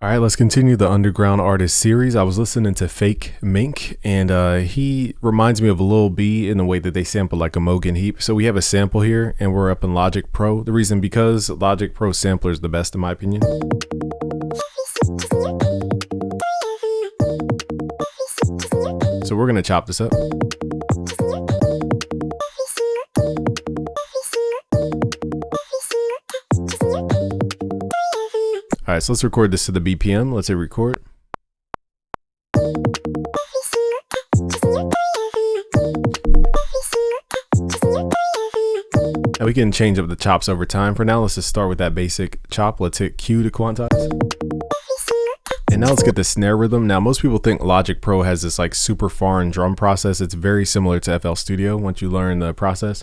All right, let's continue the underground artist series. I was listening to Fakemink, and he reminds me of Lil B in the way that they sample like a Mogan heap. So we have a sample here, and we're up in Logic Pro. The reason because Logic Pro sampler is the best in my opinion. So we're gonna chop this up. All right, so let's record this to the BPM. Let's hit record. And we can change up the chops over time. For now, let's just start with that basic chop. Let's hit Q to quantize. And now let's get the snare rhythm. Now, most people think Logic Pro has this like super foreign drum process. It's very similar to FL Studio once you learn the process.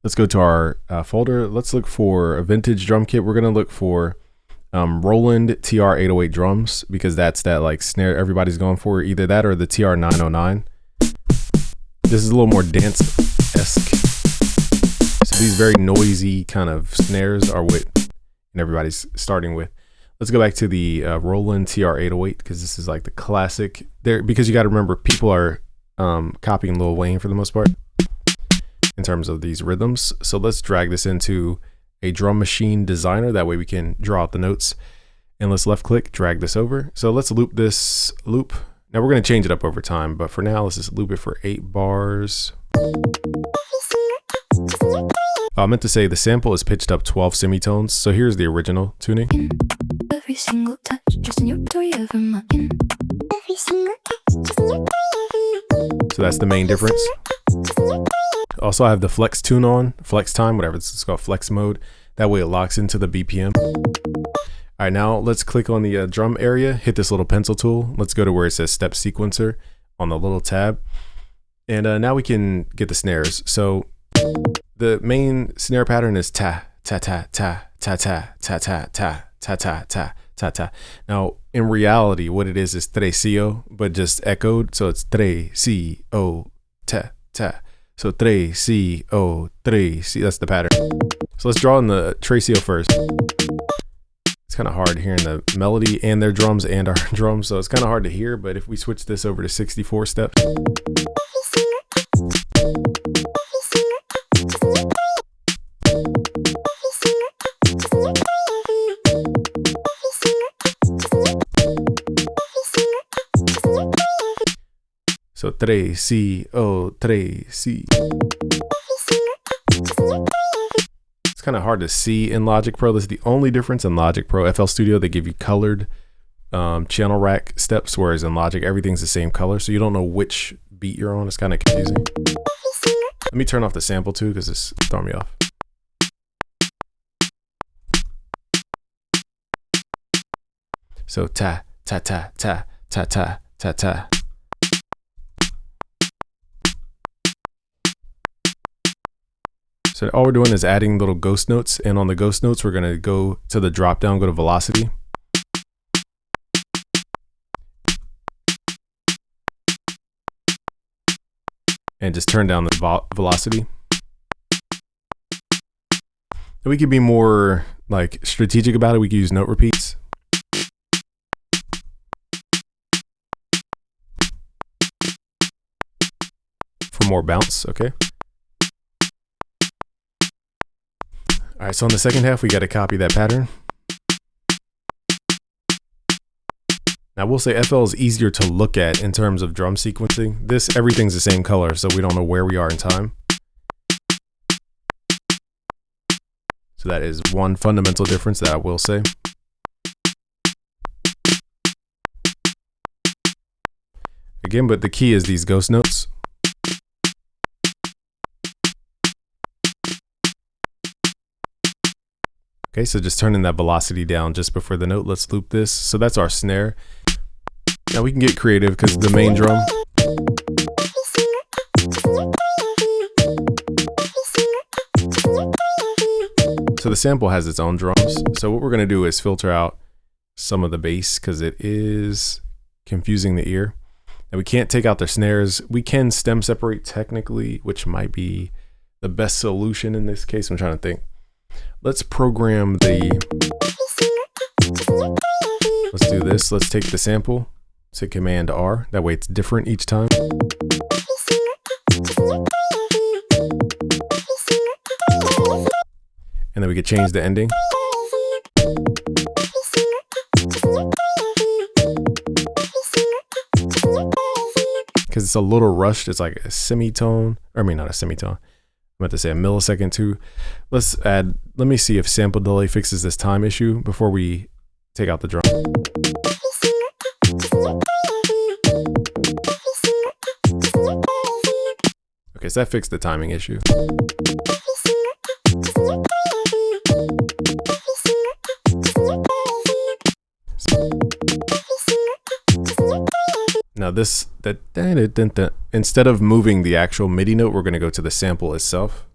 Let's go to our folder. Let's look for a vintage drum kit. We're gonna look for Roland TR-808 drums, because that's that like snare everybody's going for, either that or the TR-909. This is a little more dance-esque. So these very noisy kind of snares are what everybody's starting with. Let's go back to the Roland TR-808, because this is like the classic there, because you got to remember people are copying Lil Wayne for the most part in terms of these rhythms. So let's drag this into a drum machine designer. That way we can draw out the notes, and let's left click, drag this over. So let's loop this loop. Now we're going to change it up over time, but for now, let's just loop it for 8 bars. I meant to say the sample is pitched up 12 semitones. So here's the original tuning. Every single touch, just in your story of my every single touch, so that's the main difference. Also, I have the flex tune on, flex time, whatever it's called, flex mode. That way it locks into the BPM. All right, now let's click on the drum area, hit this little pencil tool. Let's go to where it says step sequencer on the little tab. And now we can get the snares. So the main snare pattern is ta, ta, ta, ta, ta, ta, ta, ta, ta, ta, ta, ta, ta, ta. Now, in reality, what it is 3-co, but just echoed. So it's 3-co, ta, ta. So 3-co, 3-c, that's the pattern. So let's draw in the 3-co first. It's kind of hard hearing the melody and their drums and our drums, so it's kind of hard to hear, but if we switch this over to 64 steps. So 3-co, 3-c. It's kind of hard to see in Logic Pro. This is the only difference in Logic Pro. FL Studio, they give you colored channel rack steps, whereas in Logic, everything's the same color. So you don't know which beat you're on. It's kind of confusing. Let me turn off the sample too, because it's throwing me off. So ta, ta, ta, ta, ta, ta, ta, ta. So all we're doing is adding little ghost notes, and on the ghost notes, we're gonna go to the drop down, go to velocity. And just turn down the velocity. And we could be more like strategic about it. We could use note repeats. For more bounce, okay? All right, so on the second half, we got to copy that pattern. Now, we'll say FL is easier to look at in terms of drum sequencing. This, everything's the same color, so we don't know where we are in time. So that is one fundamental difference that I will say. Again, but the key is these ghost notes. Okay, so just turning that velocity down just before the note. Let's loop this. So that's our snare. Now we can get creative because the main drum. So the sample has its own drums. So what we're going to do is filter out some of the bass because it is confusing the ear. And we can't take out the snares. We can stem separate technically, which might be the best solution in this case. I'm trying to think. Let's program the Let's do this. Let's take the sample, hit Command R. That way it's different each time. And then we could change the ending. Because it's a little rushed. It's like a semitone. Or I mean, not a semitone. I'm about to say a millisecond too. Let's add, let me see if sample delay fixes this time issue before we take out the drum. Okay, so that fixed the timing issue. Now this, instead of moving the actual MIDI note, we're gonna go to the sample itself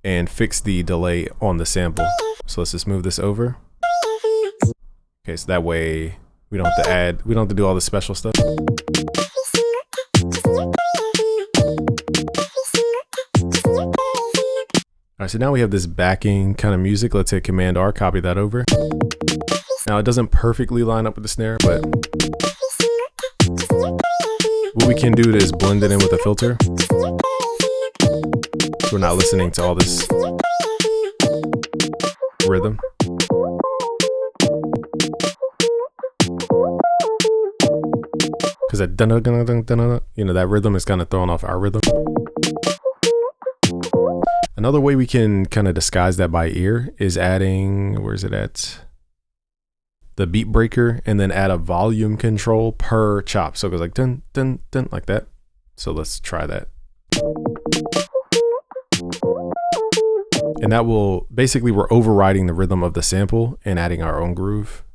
and fix the delay on the sample. So let's just move this over. Okay, so that way we don't have to add, we don't have to do all the special stuff. All right, so now we have this backing kind of music. Let's hit Command R, copy that over. Now it doesn't perfectly line up with the snare, but what we can do is blend it in with a filter. So we're not listening to all this rhythm. Because that dun-dun-dun-dun-dun, you know, that rhythm is kind of throwing off our rhythm. Another way we can kind of disguise that by ear is adding, where's it at? The beat breaker, and then add a volume control per chop. So it goes like dun, dun, dun, like that. So let's try that. And that will, basically we're overriding the rhythm of the sample and adding our own groove.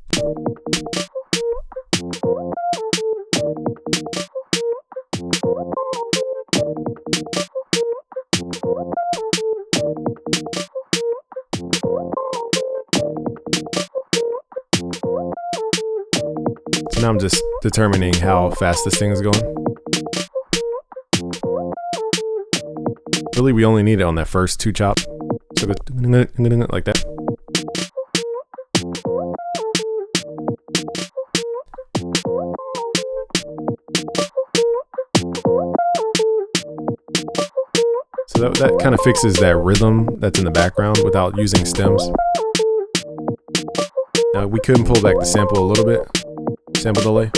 So now I'm just determining how fast this thing is going. Really, we only need it on that first two chops. So it goes like that. So that kind of fixes that rhythm that's in the background without using stems. Now we could pull back the sample a little bit. Sample delay.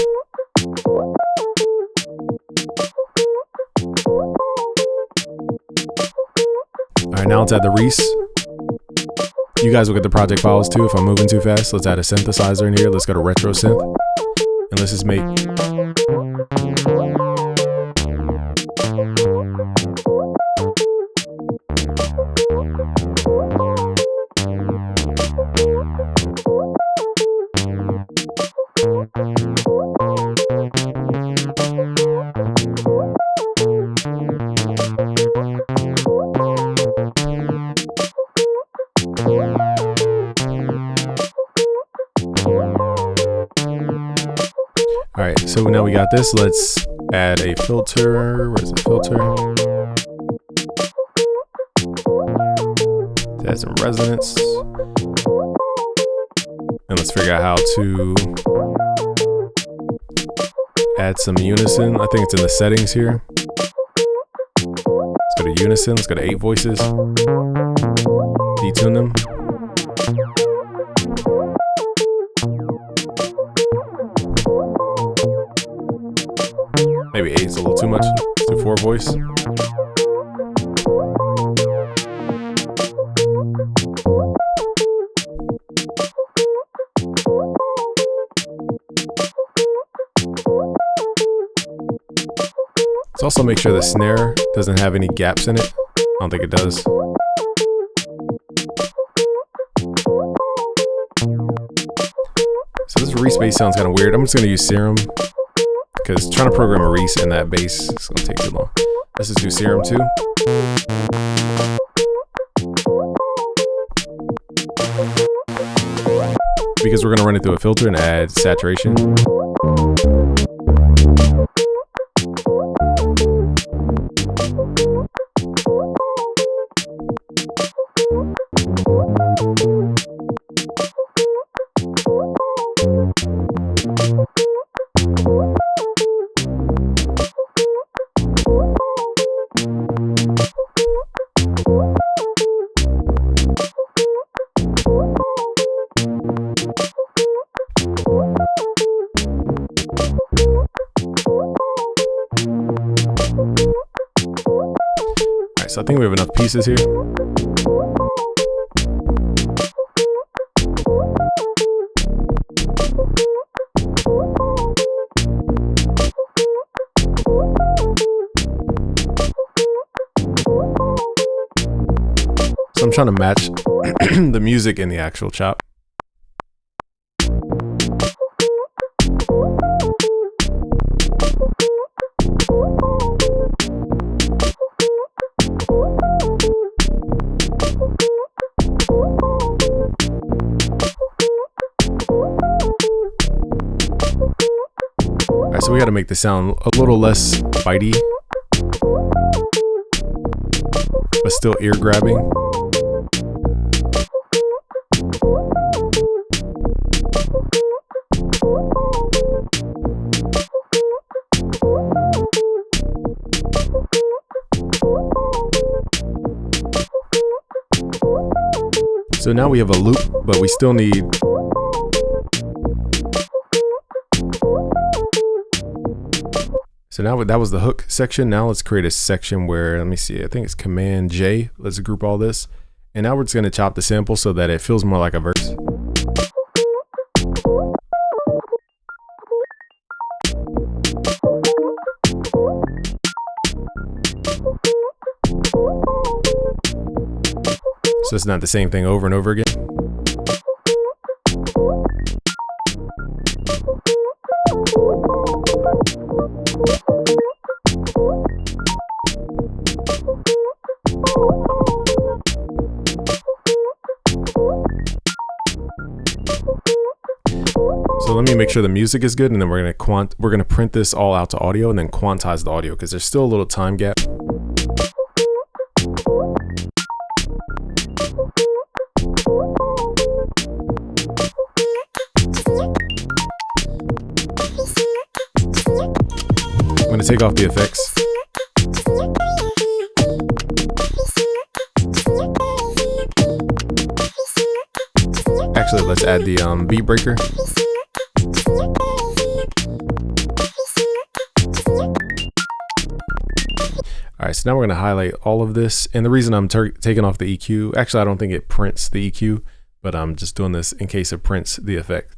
All right, now let's add the Reese. You guys will get the project files too if I'm moving too fast. Let's add a synthesizer in here. Let's go to retro synth. And let's just make All right, so now we got this. Let's add a filter. Where's the filter? Let's add some resonance. And let's figure out how to add some unison. I think it's in the settings here. Let's go to unison. Let's go to 8 voices. Detune them. Maybe 8 is a little too much. Let's do 4 voice. Let's also make sure the snare doesn't have any gaps in it. I don't think it does. So this Reese bass sounds kind of weird. I'm just going to use Serum because trying to program a Reese in that bass is going to take too long. Let's just do Serum too. Because we're going to run it through a filter and add saturation. Alright, so I think we have enough pieces here. So I'm trying to match the music in the actual chop. Alright, so we got to make the sound a little less bitey, but still ear grabbing. So now we have a loop, but we still need so now that was the hook section. Now let's create a section where, let me see, I think it's Command J. Let's group all this. And now we're just going to chop the sample so that it feels more like a verse. So it's not the same thing over and over again. So let me make sure the music is good, and then we're gonna print this all out to audio and then quantize the audio because there's still a little time gap. I'm gonna take off the effects. Actually, let's add the beat breaker. Alright, so now we're going to highlight all of this. And the reason I'm taking off the EQ, actually I don't think it prints the EQ, but I'm just doing this in case it prints the effect.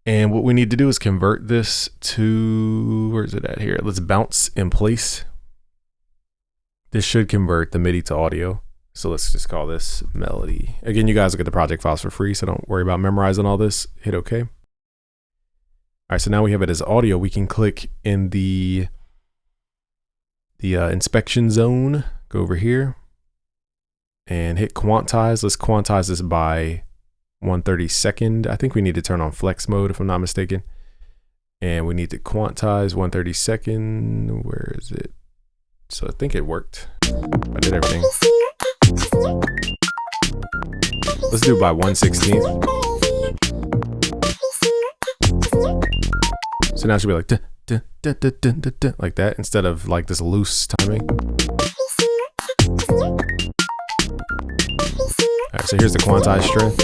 And what we need to do is convert this to, where is it at here? Let's bounce in place. This should convert the MIDI to audio. So let's just call this melody. Again, you guys will get the project files for free, so don't worry about memorizing all this. Hit OK. All right, so now we have it as audio. We can click in the inspection zone, go over here and hit quantize. Let's quantize this by 1/32. I think we need to turn on flex mode if I'm not mistaken. And we need to quantize 1/32. Where is it? So I think it worked. I did everything. Let's do it by 1/16. So now it should be like duh, duh, duh, duh, duh, duh, duh, like that instead of like this loose timing. Alright, so here's the quantized strength.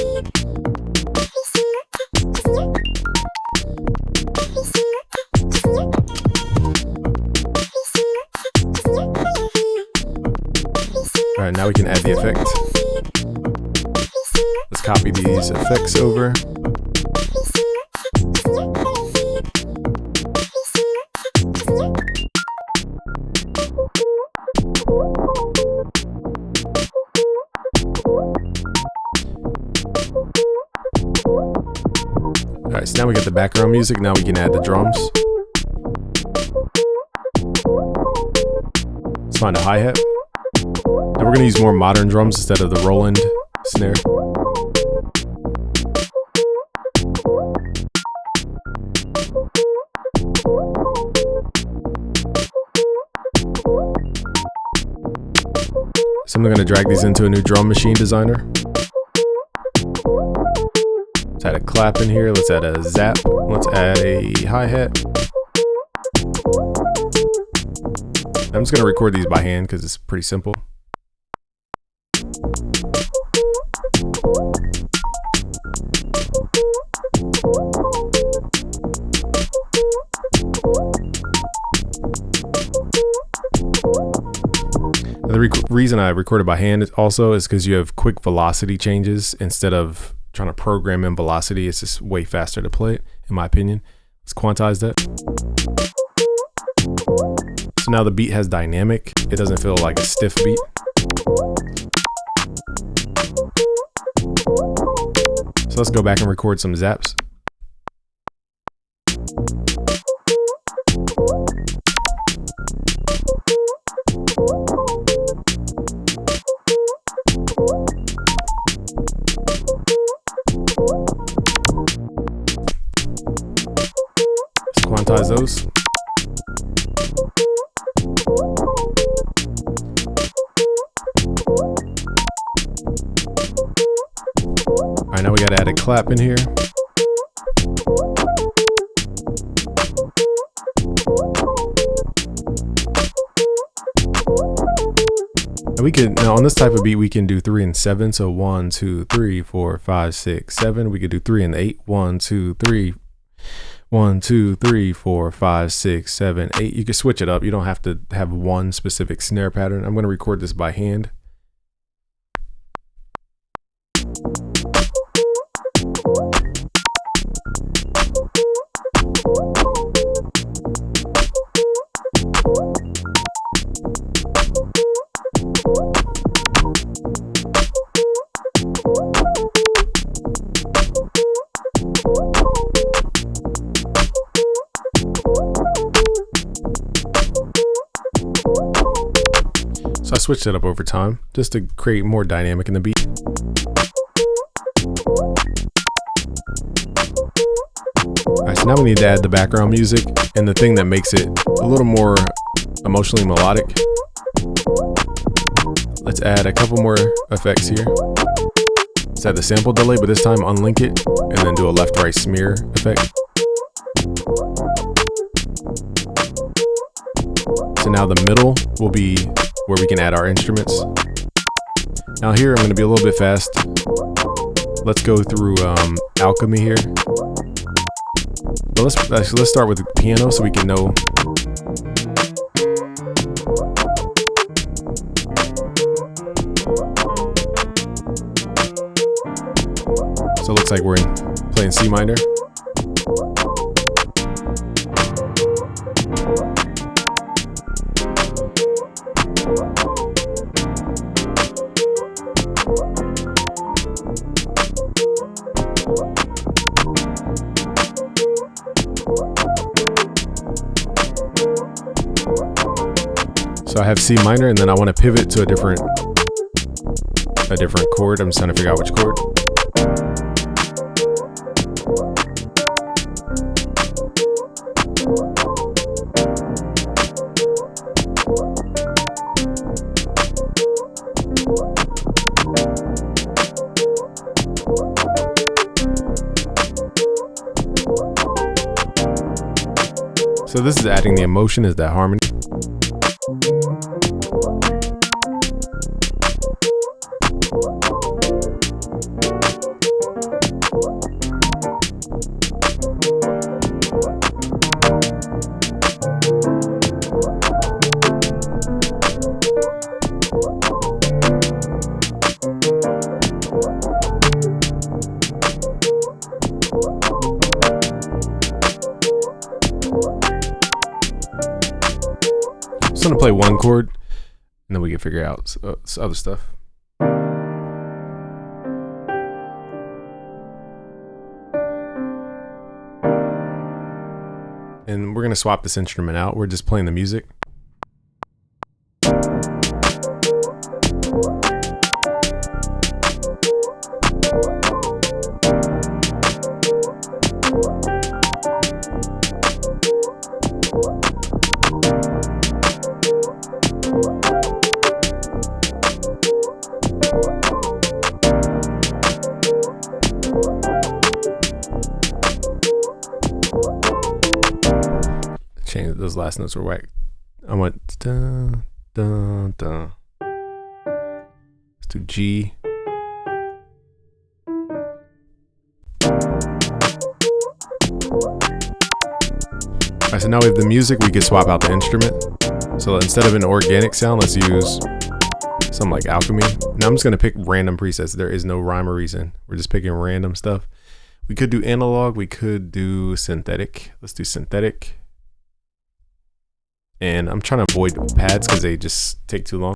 Alright, now we can add the effect. Let's copy these effects over. Alright, so now we got the background music. Now we can add the drums. Let's find a hi-hat. Now we're going to use more modern drums instead of the Roland snare. So I'm going to drag these into a new drum machine designer. Let's add a clap in here. Let's add a zap. Let's add a hi-hat. I'm just gonna record these by hand because it's pretty simple. The reason I recorded by hand also is because you have quick velocity changes instead of trying to program in velocity. It's just way faster to play it, in my opinion. Let's quantize that. So now the beat has dynamic. It doesn't feel like a stiff beat. So let's go back and record some zaps. Let's quantize those. All right, now we gotta add a clap in here. And we could, now on this type of beat, we can do 3 and 7. So 1, 2, 3, 4, 5, 6, 7. We could do 3 and 8. 1, 2, 3. 1, 2, 3, 4, 5, 6, 7, 8. You can switch it up. You don't have to have one specific snare pattern. I'm going to record this by hand. So I switched it up over time just to create more dynamic in the beat. All right, so now we need to add the background music and the thing that makes it a little more emotionally melodic. Let's add a couple more effects here. Let's add the sample delay, but this time unlink it and then do a left-right smear effect. So now the middle will be where we can add our instruments. Now here I'm going to be a little bit fast. Let's go through alchemy here. But let's start with the piano so we can know. So it looks like we're playing C minor. So I have C minor, and then I want to pivot to a different chord. I'm just trying to figure out which chord. So this is adding the emotion, is that harmony. Just gonna play one chord, and then we can figure out other stuff. And we're gonna swap this instrument out. We're just playing the music. change those last notes were whack. I went da da da. Let's do G. Alright, so now we have the music. We could swap out the instrument. So instead of an organic sound, let's use something like alchemy. Now I'm just gonna pick random presets. There is no rhyme or reason. We're just picking random stuff. We could do analog. We could do synthetic. Let's do synthetic. And I'm trying to avoid pads because they just take too long.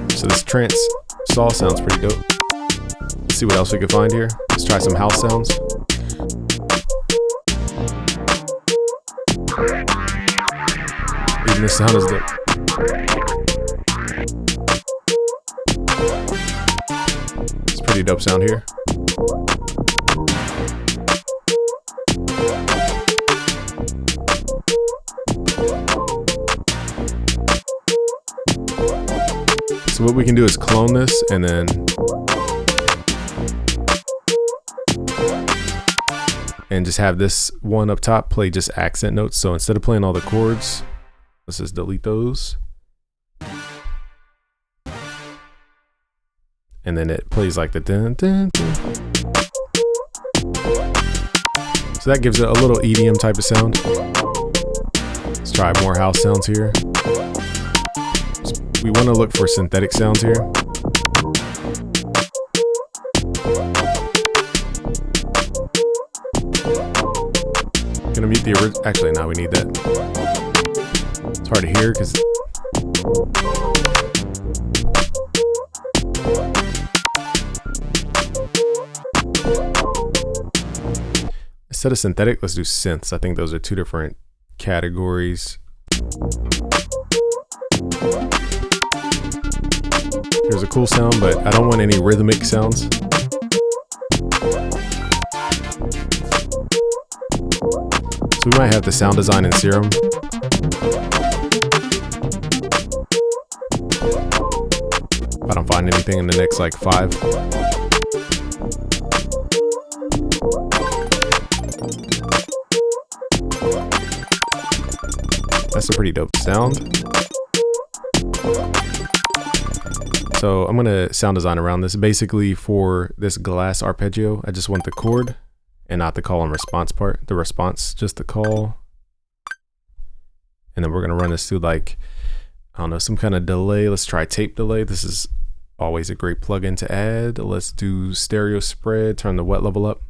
So this trance saw sounds pretty dope. Let's see what else we can find here. Let's try some house sounds. Even this sound is dope. It's a pretty dope sound here. So what we can do is clone this and just have this one up top play just accent notes. So instead of playing all the chords, let's just delete those. And then it plays like the dun, dun, dun. So that gives it a little EDM type of sound. Let's try more house sounds here. We want to look for synthetic sounds here. Gonna mute the original. Actually, now we need that. It's hard to hear because. Instead of synthetic, let's do synths. I think those are two different categories. Here's a cool sound, but I don't want any rhythmic sounds. So we might have the sound design in Serum. If I don't find anything in the next like 5. That's a pretty dope sound. So I'm gonna sound design around this. Basically for this glass arpeggio, I just want the chord and not the call and response part. The response, just the call. And then we're gonna run this through like, I don't know, some kind of delay. Let's try tape delay. This is always a great plugin to add. Let's do stereo spread, turn the wet level up.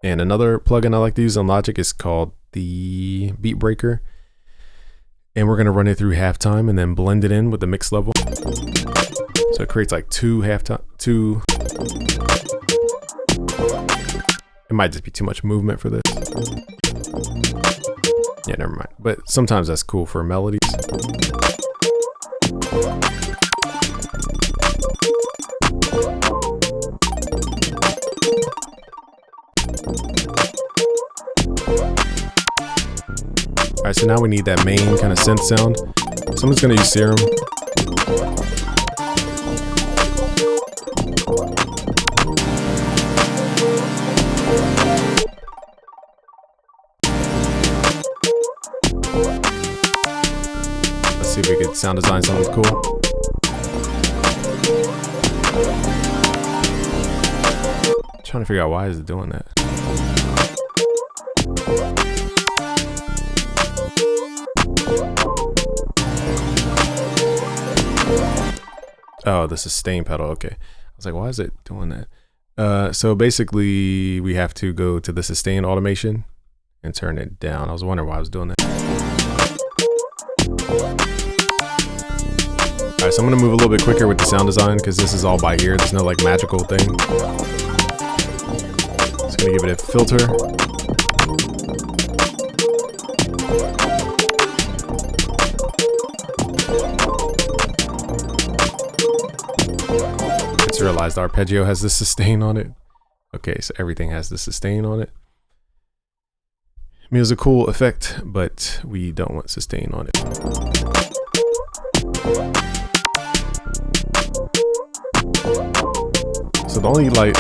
And another plugin I like to use on Logic is called the Beat Breaker. And we're gonna run it through halftime and then blend it in with the mix level. So it creates like two. It might just be too much movement for this. Yeah, never mind. But sometimes that's cool for melodies. Alright, so now we need that main kind of synth sound. So I'm just gonna use Serum. Let's see if we could sound design something cool. I'm trying to figure out why is it doing that. Oh, the sustain pedal. Okay. I was like, why is it doing that? So basically we have to go to the sustain automation and turn it down. I was wondering why I was doing that. All right, so I'm gonna move a little bit quicker with the sound design because this is all by ear. There's no like magical thing. Just gonna give it a filter. just realized the arpeggio has the sustain on it. Okay, so everything has the sustain on it. I mean, it was a cool effect, but we don't want sustain on it. So the only like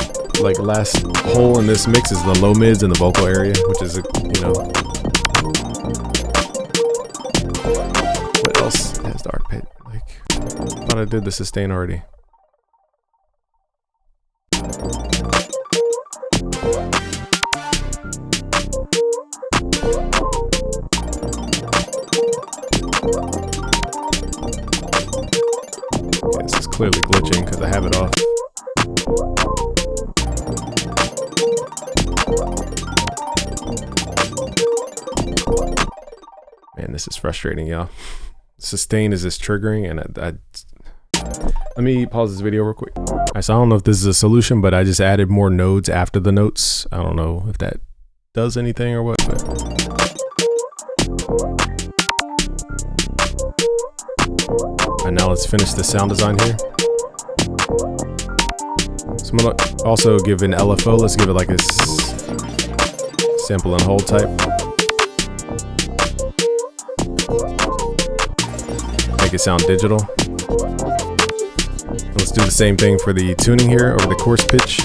last hole in this mix is the low mids and the vocal area, which is, you know. What else has the arpeggio? Like, I thought I did the sustain already. Okay, this is clearly glitching because I have it off. Man, this is frustrating, y'all. Sustain is just triggering, and let me pause this video real quick. Alright, so I don't know if this is a solution, but I just added more nodes after the notes. I don't know if that does anything or what, but alright, now let's finish the sound design here. So I'm gonna also give an LFO. Let's give it like a sample and hold type. Make it sound digital. Let's do the same thing for the tuning here over the coarse pitch.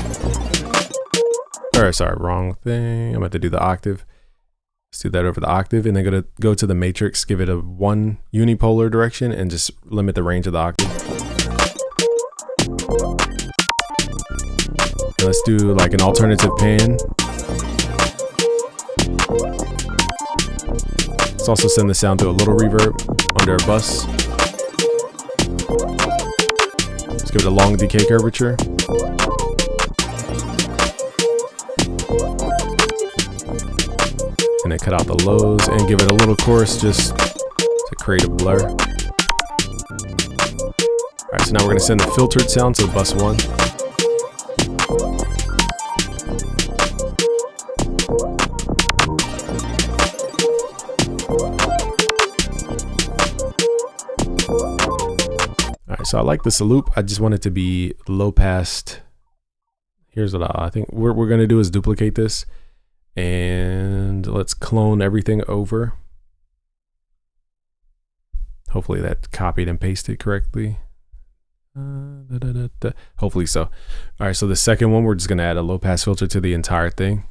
Or sorry, wrong thing. I'm about to do the octave. Let's do that over the octave, and then go to the matrix, give it a 1 unipolar direction, and just limit the range of the octave. And let's do like an alternative pan. Let's also send the sound to a little reverb under a bus. Let's give it a long decay curvature. And then cut out the lows and give it a little chorus just to create a blur. Alright, so now we're going to send the filtered sound to bus 1. Alright, so I like this loop. I just want it to be low pass. Here's what I think we're going to do is duplicate this. And let's clone everything over. Hopefully that copied and pasted correctly. Hopefully so. All right, so the second one, we're just going to add a low pass filter to the entire thing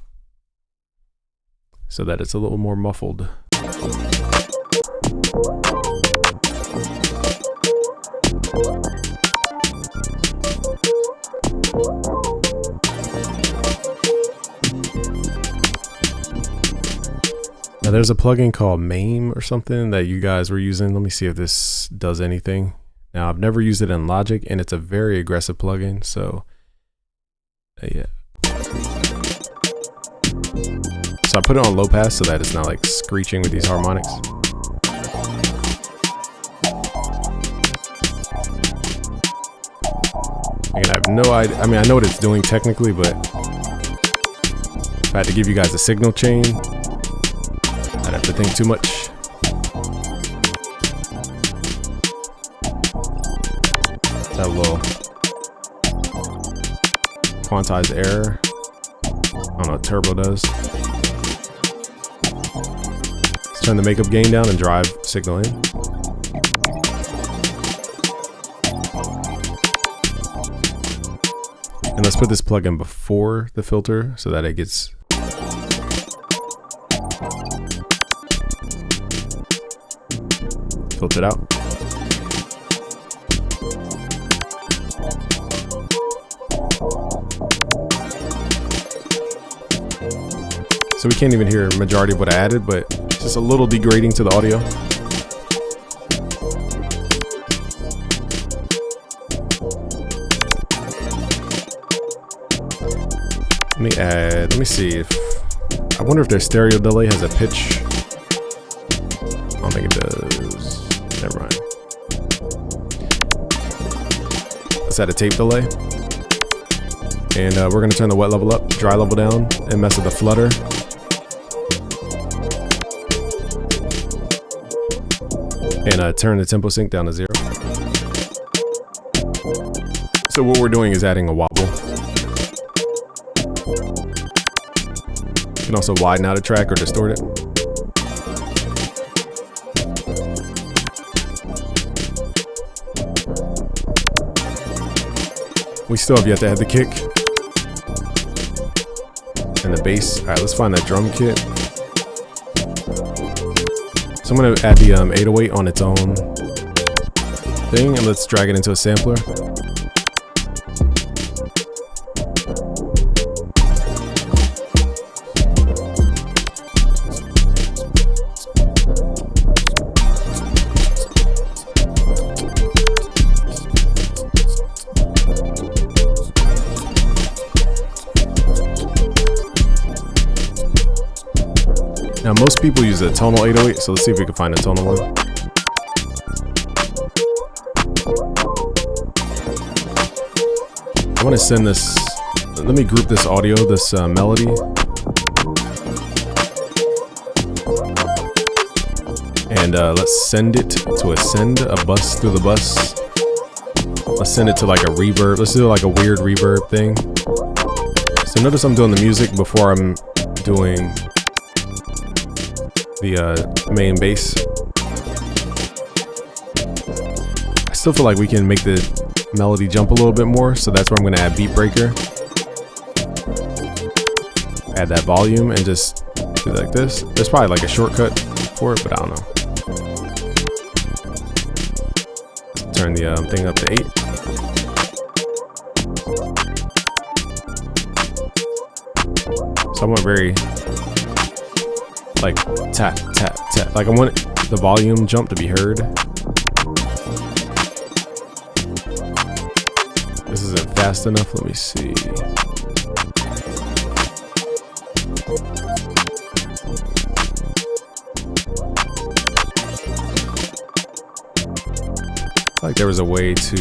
so that it's a little more muffled. Now there's a plugin called MAME or something that you guys were using. Let me see if this does anything. Now I've never used it in Logic, and it's a very aggressive plugin, so yeah. So I put it on low pass so that it's not like screeching with these harmonics. Again, I have no idea. I mean, I know what it's doing technically, but if I had to give you guys a signal chain, I'd have to think too much. That little quantized error. I don't know what turbo does. Let's turn the makeup gain down and drive signal in. And let's put this plugin before the filter so that it gets filtered out. So we can't even hear a majority of what I added, but it's just a little degrading to the audio. Let me see if, I wonder if their stereo delay has a pitch. I don't think it does. Never mind. Let's add a tape delay. And we're going to turn the wet level up, dry level down, and mess with the flutter. And turn the tempo sync down to 0. So what we're doing is adding a wobble. You can also widen out a track or distort it. We still have yet to add the kick and the bass. All right, let's find that drum kit. So I'm gonna add the 808 on its own thing, and let's drag it into a sampler. Now most people use a tonal 808, so let's see if we can find a tonal one. I want to send this, let me group this audio, this melody. And let's send it to ascend, a bus through the bus. Let's send it to like a reverb. Let's do like a weird reverb thing. So notice I'm doing the music before I'm doing the main bass. I still feel like we can make the melody jump a little bit more, so that's where I'm going to add beat breaker. Add that volume and just do it like this. There's probably like a shortcut for it, but I don't know. Turn the thing up to 8. So I want very like tap, tap, tap. Like I want the volume jump to be heard. This isn't fast enough. Let me see. Like there was a way to,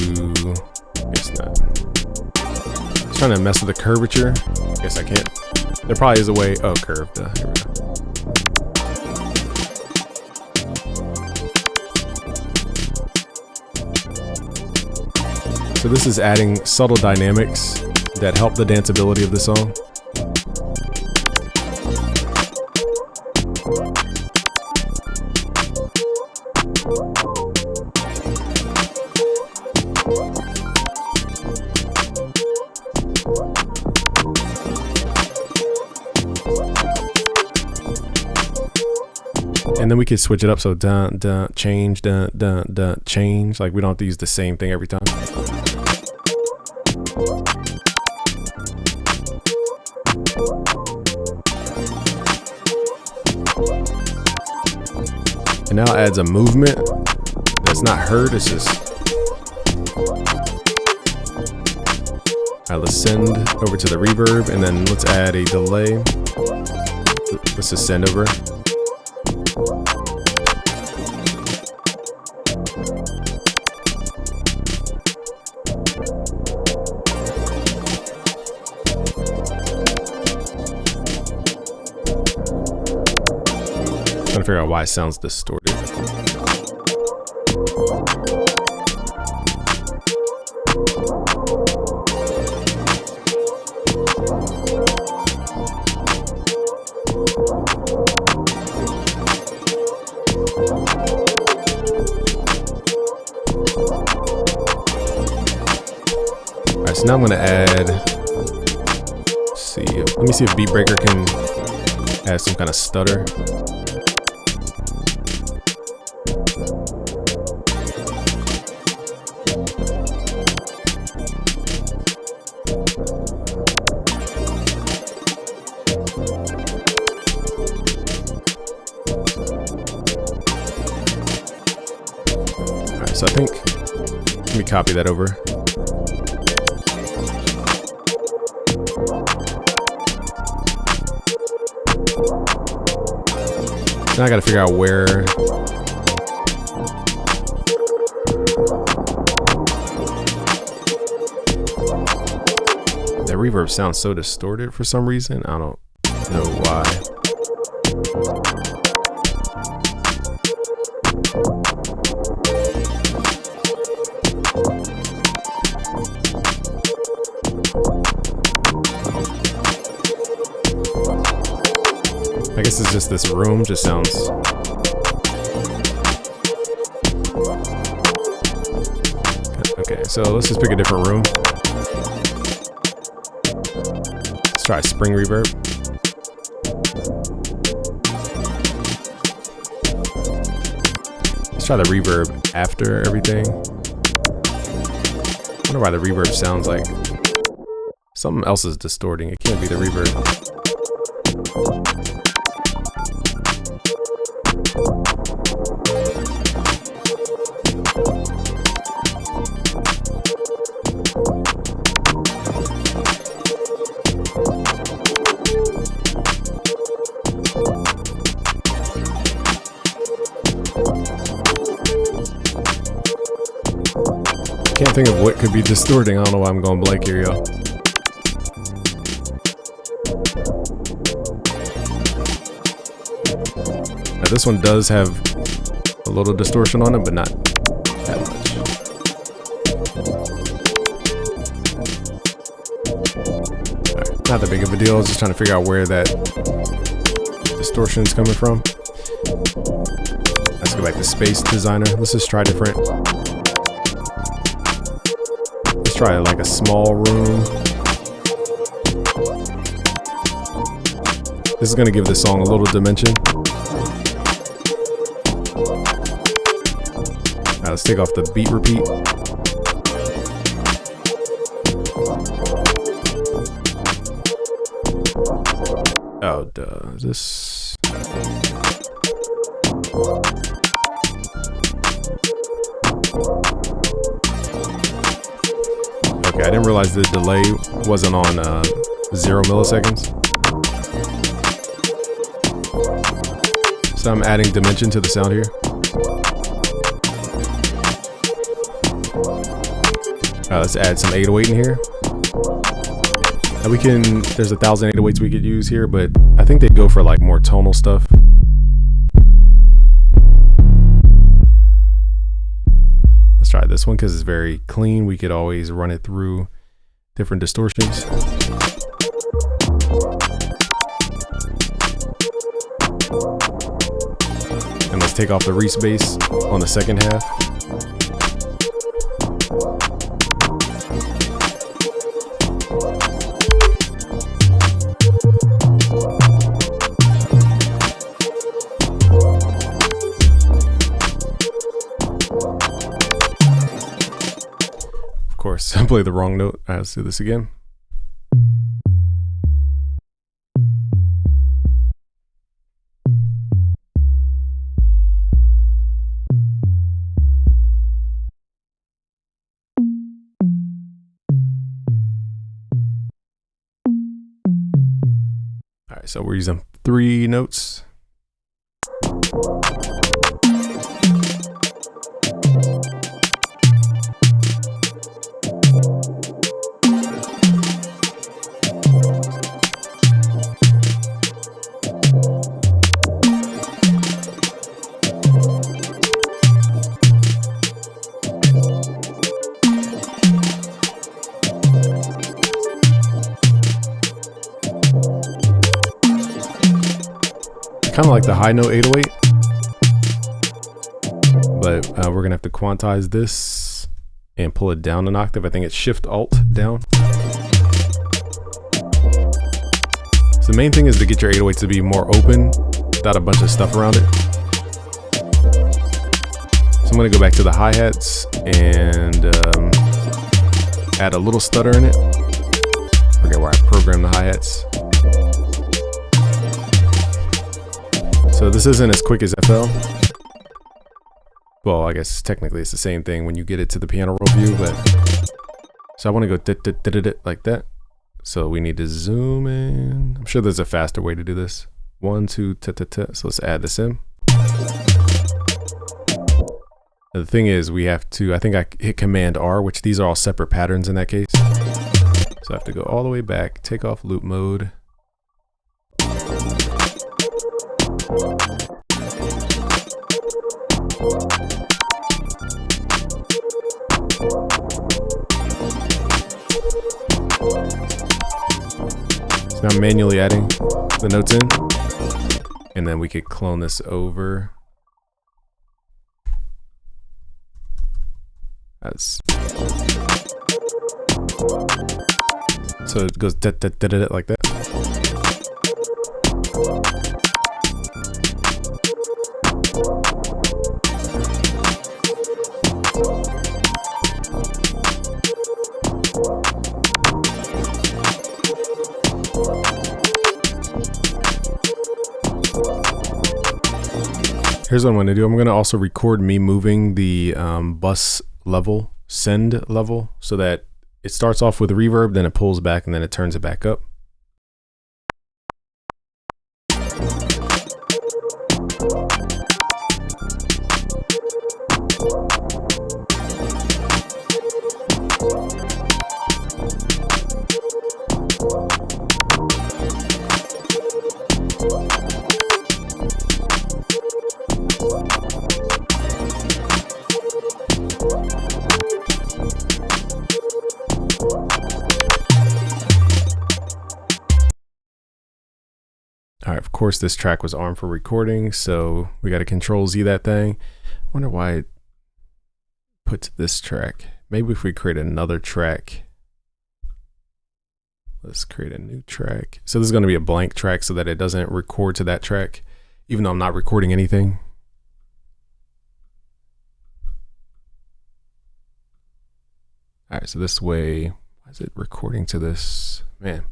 guess not. I was trying to mess with the curvature. Guess I can't. There probably is a way. Oh, curved. Here we go. So this is adding subtle dynamics that help the danceability of the song. And then we could switch it up, so dun dun change, dun dun dun change. Like we don't have to use the same thing every time. And now it adds a movement that's not heard, it's just. Alright, let's send over to the reverb, and then let's add a delay. Let's just send over. Trying to figure out why it sounds distorted. Alright, so now I'm gonna add, let me see if beat breaker can add some kind of stutter. So I think, let me copy that over. Now I gotta figure out where. That reverb sounds so distorted for some reason. I don't know why. is just this room, just sounds. Okay, so let's just pick a different room. Let's try spring reverb. Let's try the reverb after everything. I wonder why the reverb sounds like something else is distorting. It can't be the reverb. Can't think of what could be distorting. I don't know why I'm going blank here, y'all. Now this one does have a little distortion on it, but not that much. Alright, not that big of a deal. I was just trying to figure out where that distortion is coming from. Let's go back to Space Designer. Let's just try different. Try like a small room. This is going to give this song a little dimension. Alright, let's take off the beat repeat. Oh, duh. Is this? Okay, I didn't realize the delay wasn't on 0 milliseconds. So I'm adding dimension to the sound here. Let's add some 808 in here. And we can, there's 1,000 808s we could use here, but I think they go for like more tonal stuff. Try this one because it's very clean. We could always run it through different distortions. And let's take off the Reese bass on the second half. Of course, I played the wrong note. All right, let's do this again. All right, so we're using 3 notes. Kind of like the high note 808, but we're gonna have to quantize this and pull it down an octave. I think it's Shift Alt down. So the main thing is to get your 808s to be more open without a bunch of stuff around it. So I'm gonna go back to the hi-hats and add a little stutter in it. Forget where I programmed the hi-hats. So this isn't as quick as FL. Well, I guess technically it's the same thing when you get it to the piano roll view, but so I want to go like that. So we need to zoom in. I'm sure there's a faster way to do this. 1, 2, So let's add this in. Now the thing is, we have to, I think I hit Command R, which these are all separate patterns in that case. So I have to go all the way back, take off loop mode. So now I'm manually adding the notes in, and then we could clone this over. That's so it goes like that. Here's what I'm going to do. I'm going to also record me moving the bus level, send level, so that it starts off with reverb, then it pulls back, and then it turns it back up. All right, of course, this track was armed for recording, so we got to Control Z that thing. I wonder why it put to this track. Maybe if we create another track. Let's create a new track. So this is going to be a blank track so that it doesn't record to that track, even though I'm not recording anything. All right, so this way, why is it recording to this? Man.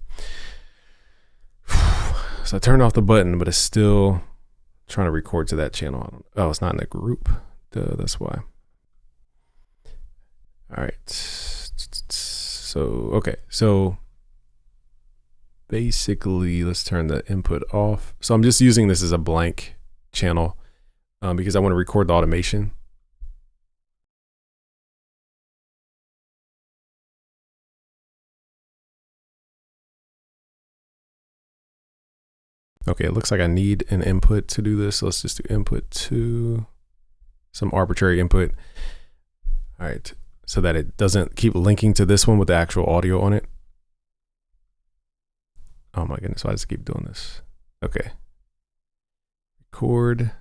So I turned off the button, but it's still trying to record to that channel. Oh, it's not in the group. Duh, that's why. All right. So, okay. So basically, let's turn the input off. So I'm just using this as a blank channel because I want to record the automation. Okay, it looks like I need an input to do this. So let's just do input to some arbitrary input. All right, so that it doesn't keep linking to this one with the actual audio on it. Oh my goodness, why does it keep doing this? Okay. Record.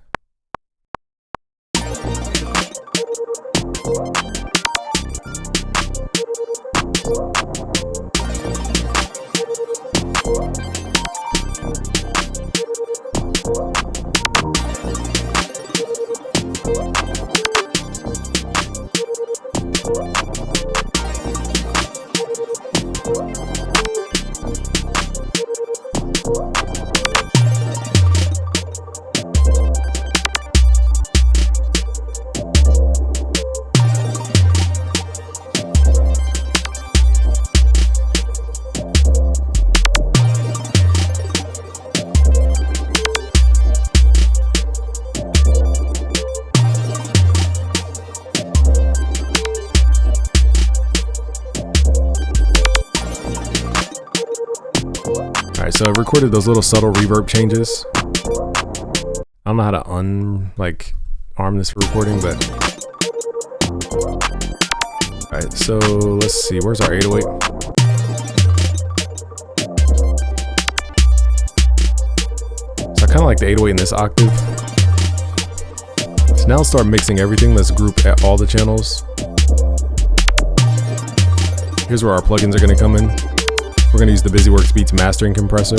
So I recorded those little subtle reverb changes. I don't know how to arm this recording, but all right. So let's see. Where's our 808? So I kind of like the 808 in this octave. So now let's start mixing everything. Let's group at all the channels. Here's where our plugins are going to come in. We're going to use the BusyWorks Beats mastering compressor.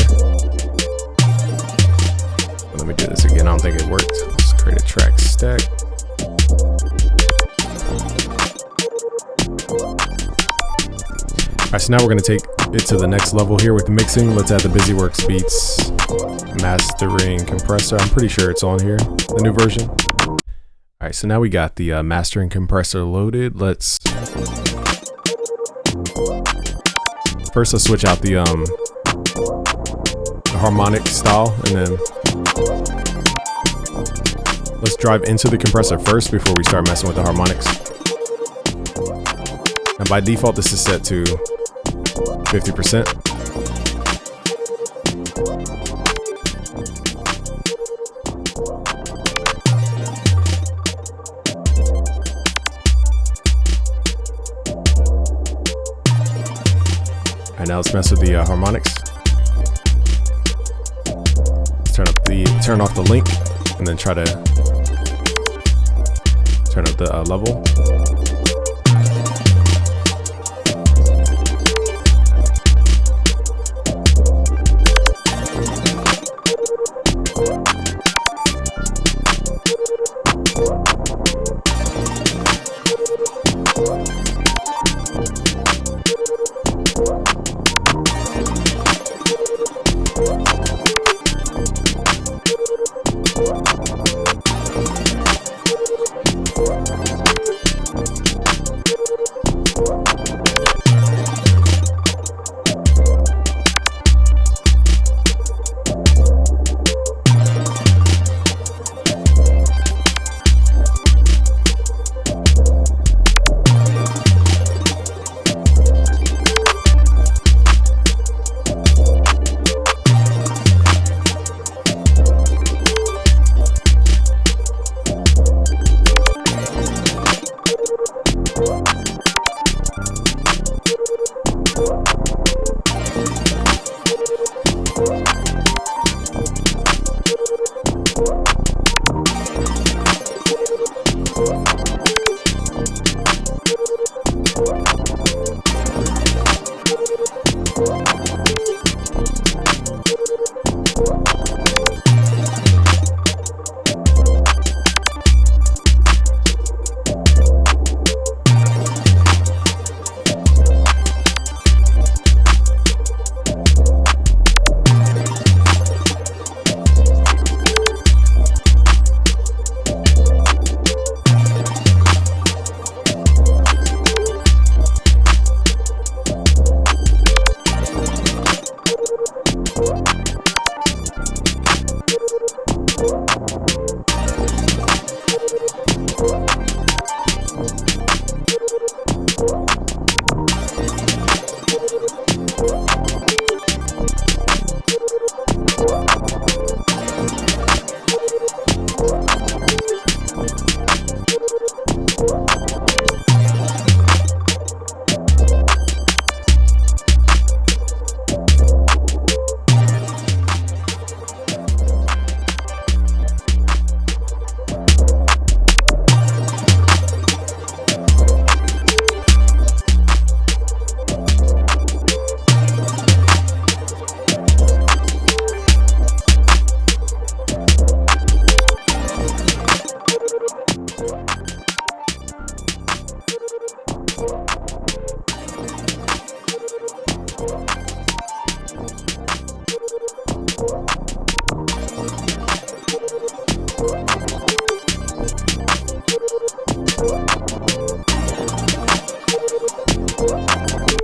Let me do this again. I don't think it worked. Let's create a track stack. All right, so now we're going to take it to the next level here with mixing. Let's add the BusyWorks Beats mastering compressor. I'm pretty sure it's on here, the new version. All right, so now we got the mastering compressor loaded. First, let's switch out the harmonic style, and then let's drive into the compressor first before we start messing with the harmonics. And by default, this is set to 50%. All right, now let's mess with the harmonics. turn off the link, and then try to turn up the level.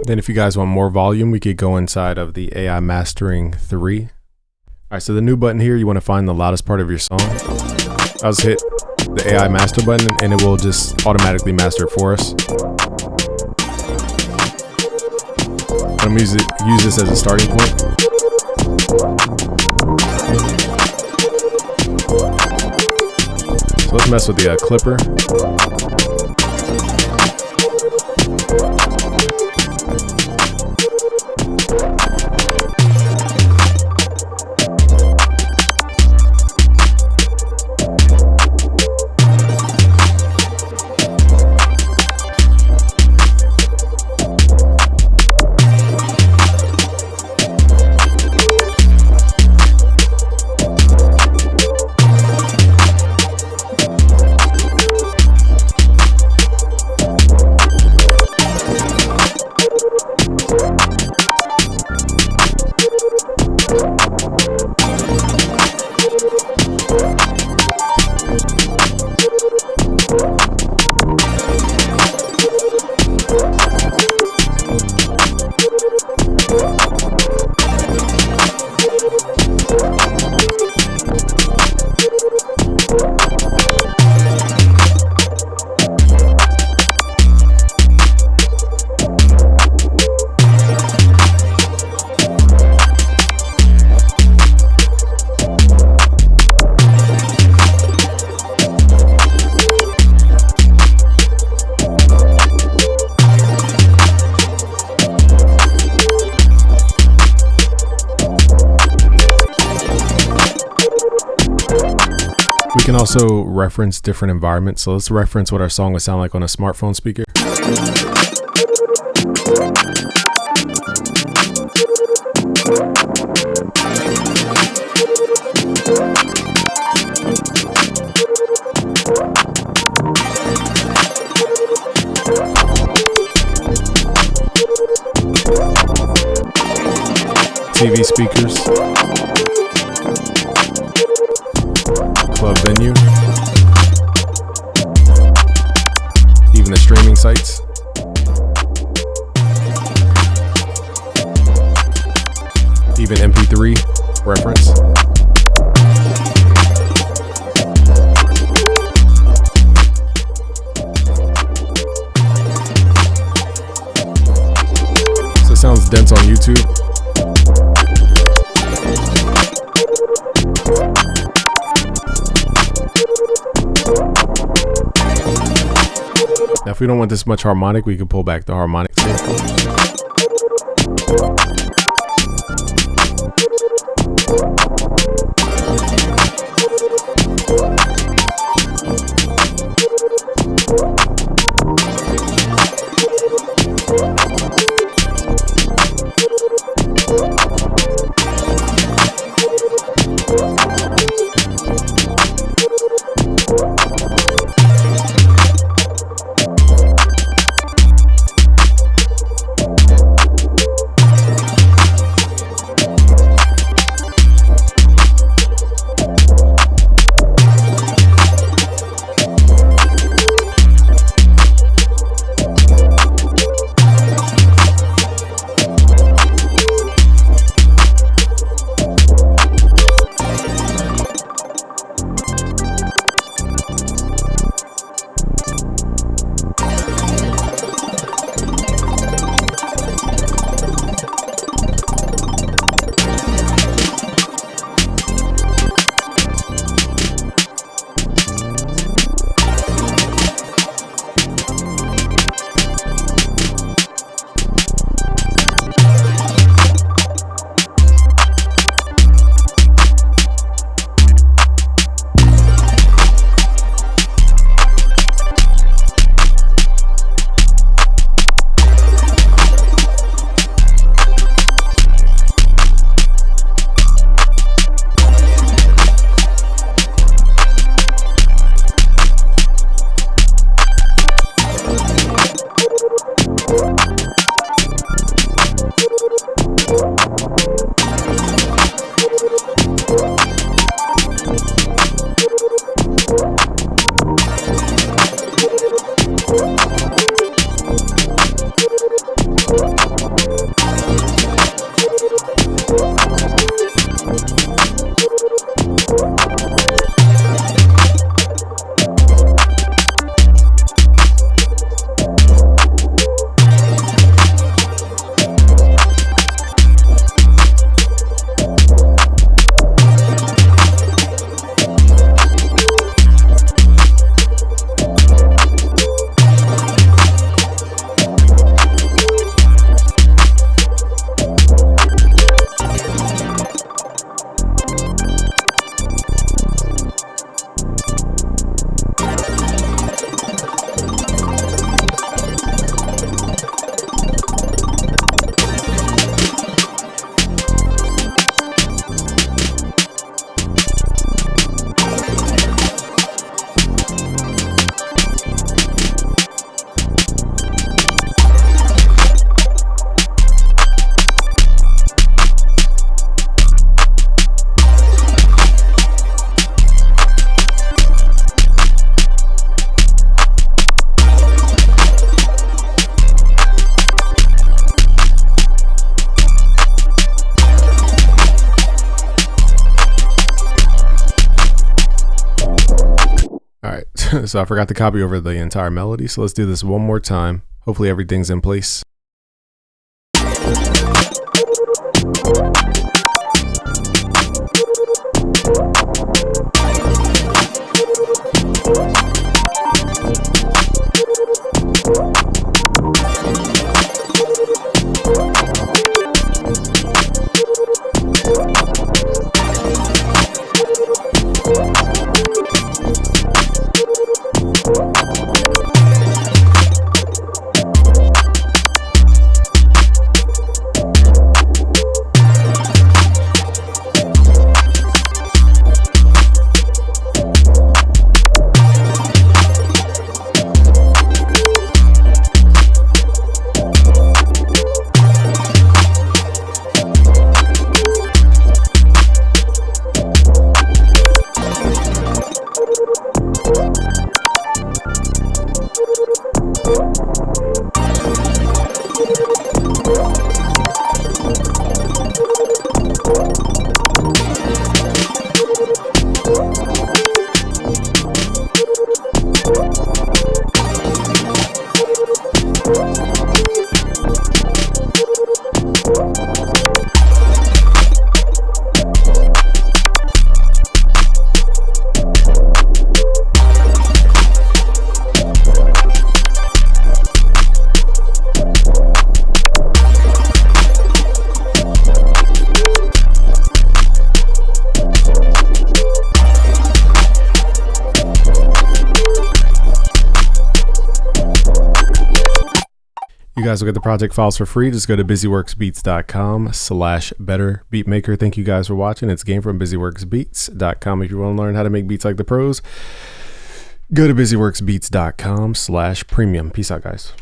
Then if you guys want more volume, we could go inside of the AI Mastering 3. All right, so the new button here, you want to find the loudest part of your song. I'll just hit the AI Master button and it will just automatically master it for us. I'm going to use this as a starting point. So let's mess with the clipper. also reference different environments. So let's reference what our song would sound like on a smartphone speaker. TV speakers, club venue, even the streaming sites. Even MP3 reference. So it sounds dense on YouTube. Now, if we don't want this much harmonic, we can pull back the harmonic sample. So I forgot to copy over the entire melody. So let's do this one more time. Hopefully everything's in place. guys will get the project files for free. Just go to busyworksbeats.com/betterbeatmaker. Thank you guys for watching. It's Game from busyworksbeats.com. If you want to learn how to make beats like the pros, go to busyworksbeats.com/premium. Peace out, guys.